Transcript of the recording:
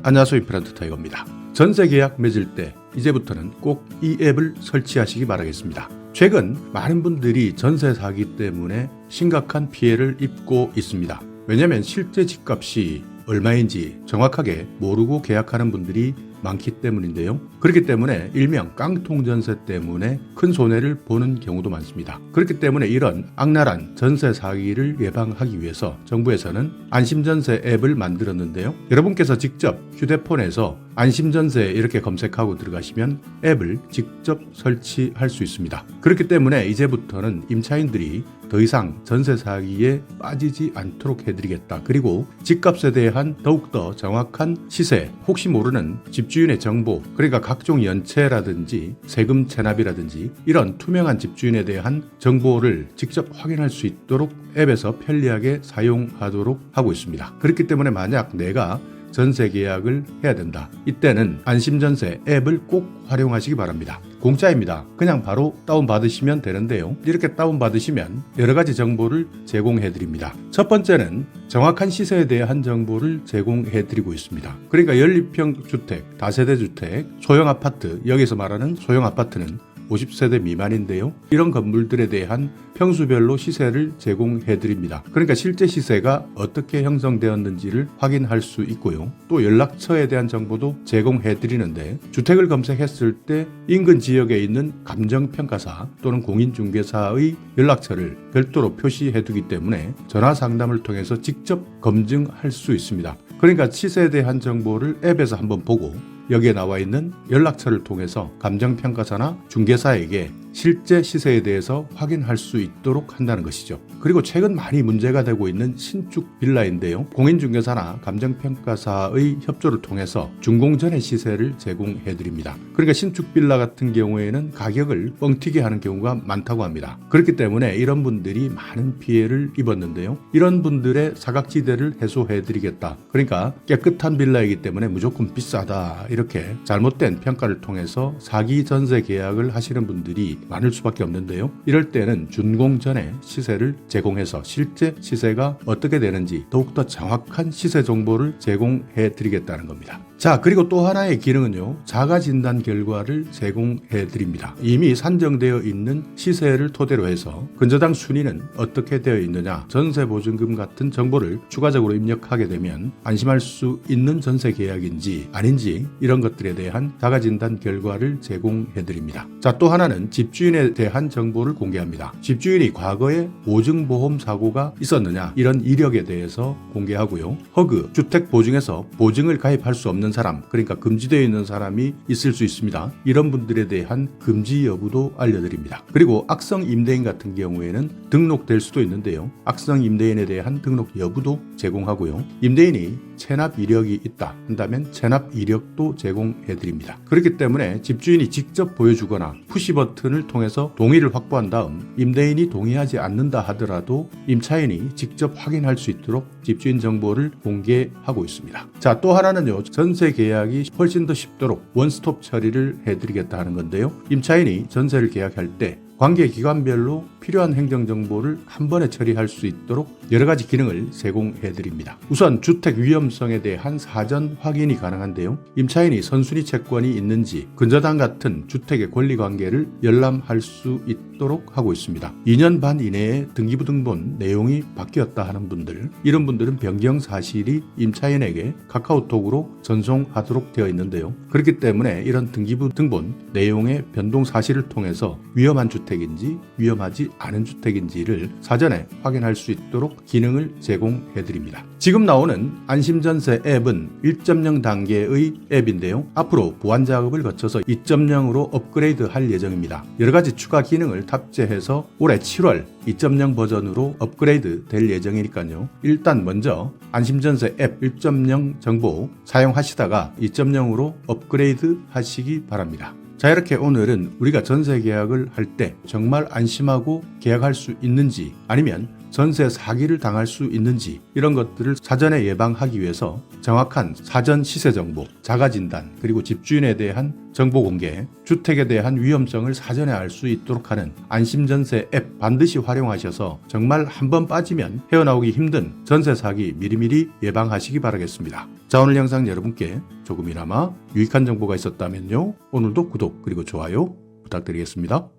안녕하세요. 임플란트 타이거입니다. 전세 계약 맺을 때 이제부터는 꼭 이 앱을 설치하시기 바라겠습니다. 최근 많은 분들이 전세 사기 때문에 심각한 피해를 입고 있습니다. 왜냐하면 실제 집값이 얼마인지 정확하게 모르고 계약하는 분들이 많기 때문인데요. 그렇기 때문에 일명 깡통 전세 때문에 큰 손해를 보는 경우도 많습니다. 그렇기 때문에 이런 악랄한 전세 사기를 예방하기 위해서 정부에서는 안심전세 앱을 만들었는데요. 여러분께서 직접 휴대폰에서 안심전세 이렇게 검색하고 들어가시면 앱을 직접 설치할 수 있습니다. 그렇기 때문에 이제부터는 임차인들이 더 이상 전세 사기에 빠지지 않도록 해드리겠다. 그리고 집값에 대한 더욱더 정확한 시세, 혹시 모르는 집주인의 정보, 그러니까 각종 연체라든지 세금 체납이라든지 이런 투명한 집주인에 대한 정보를 직접 확인할 수 있도록 앱에서 편리하게 사용하도록 하고 있습니다. 그렇기 때문에 만약 내가 전세 계약을 해야 된다. 이때는 안심전세 앱을 꼭 활용하시기 바랍니다. 공짜입니다. 그냥 바로 다운받으시면 되는데요. 이렇게 다운받으시면 여러 가지 정보를 제공해 드립니다. 첫 번째는 정확한 시세에 대한 정보를 제공해 드리고 있습니다. 그러니까 연립형 주택, 다세대 주택, 소형 아파트, 여기서 말하는 소형 아파트는 50세대 미만인데요. 이런 건물들에 대한 평수별로 시세를 제공해 드립니다. 그러니까 실제 시세가 어떻게 형성되었는지를 확인할 수 있고요. 또 연락처에 대한 정보도 제공해 드리는데 주택을 검색했을 때 인근 지역에 있는 감정평가사 또는 공인중개사의 연락처를 별도로 표시해 두기 때문에 전화 상담을 통해서 직접 검증할 수 있습니다. 그러니까 시세에 대한 정보를 앱에서 한번 보고 여기에 나와 있는 연락처를 통해서 감정평가사나 중개사에게 실제 시세에 대해서 확인할 수 있도록 한다는 것이죠. 그리고 최근 많이 문제가 되고 있는 신축 빌라인데요. 공인중개사나 감정평가사의 협조를 통해서 준공 전의 시세를 제공해 드립니다. 그러니까 신축 빌라 같은 경우에는 가격을 뻥튀기 하는 경우가 많다고 합니다. 그렇기 때문에 이런 분들이 많은 피해를 입었는데요. 이런 분들의 사각지대를 해소해 드리겠다. 그러니까 깨끗한 빌라이기 때문에 무조건 비싸다. 이렇게 잘못된 평가를 통해서 사기 전세 계약을 하시는 분들이 많을 수밖에 없는데요. 이럴 때는 준공 전에 시세를 제공해서 실제 시세가 어떻게 되는지 더욱더 정확한 시세 정보를 제공해 드리겠다는 겁니다. 자, 그리고 또 하나의 기능은요. 자가 진단 결과를 제공해 드립니다. 이미 산정되어 있는 시세를 토대로 해서 근저당 순위는 어떻게 되어 있느냐, 전세 보증금 같은 정보를 추가적으로 입력하게 되면 안심할 수 있는 전세 계약인지 아닌지 이런 것들에 대한 자가 진단 결과를 제공해 드립니다. 자, 또 하나는 집주인에 대한 정보를 공개합니다. 집주인이 과거에 보증보험 사고가 있었느냐 이런 이력에 대해서 공개하고요. 허그, 주택 보증에서 보증을 가입할 수 없는 사람, 그러니까 금지되어 있는 사람이 있을 수 있습니다. 이런 분들에 대한 금지 여부도 알려드립니다. 그리고 악성 임대인 같은 경우에는 등록될 수도 있는데요. 악성 임대인에 대한 등록 여부도 제공하고요. 임대인이 체납 이력이 있다 한다면 체납 이력도 제공해 드립니다. 그렇기 때문에 집주인이 직접 보여주거나 푸시 버튼을 통해서 동의를 확보한 다음 임대인이 동의하지 않는다 하더라도 임차인이 직접 확인할 수 있도록 집주인 정보를 공개하고 있습니다. 자, 또 하나는요. 전세 계약이 훨씬 더 쉽도록 원스톱 처리를 해드리겠다 하는 건데요. 임차인이 전세를 계약할 때 관계 기관별로 필요한 행정정보를 한 번에 처리할 수 있도록 여러 가지 기능을 제공해 드립니다. 우선 주택 위험성에 대한 사전 확인이 가능한데요. 임차인이 선순위 채권이 있는지 근저당 같은 주택의 권리관계를 열람할 수 있도록 하고 있습니다. 2년 반 이내에 등기부 등본 내용이 바뀌었다 하는 분들, 이런 분들은 변경 사실이 임차인에게 카카오톡으로 전송하도록 되어 있는데요. 그렇기 때문에 이런 등기부 등본 내용의 변동 사실을 통해서 위험한 주택인지 위험하지 않은 주택인지를 사전에 확인할 수 있도록 기능을 제공해 드립니다. 지금 나오는 안심전세 앱은 1.0 단계의 앱인데요. 앞으로 보안 작업을 거쳐서 2.0으로 업그레이드 할 예정입니다. 여러 가지 추가 기능을 탑재해서 올해 7월 2.0 버전으로 업그레이드 될 예정이니까요. 일단 먼저 안심전세 앱 1.0 정보 사용하시다가 2.0으로 업그레이드 하시기 바랍니다. 자, 이렇게 오늘은 우리가 전세 계약을 할 때 정말 안심하고 계약할 수 있는지 아니면 전세 사기를 당할 수 있는지 이런 것들을 사전에 예방하기 위해서 정확한 사전 시세 정보, 자가 진단, 그리고 집주인에 대한 정보 공개, 주택에 대한 위험성을 사전에 알 수 있도록 하는 안심전세 앱 반드시 활용하셔서 정말 한번 빠지면 헤어나오기 힘든 전세 사기 미리미리 예방하시기 바라겠습니다. 자, 오늘 영상 여러분께 조금이나마 유익한 정보가 있었다면요. 오늘도 구독 그리고 좋아요 부탁드리겠습니다.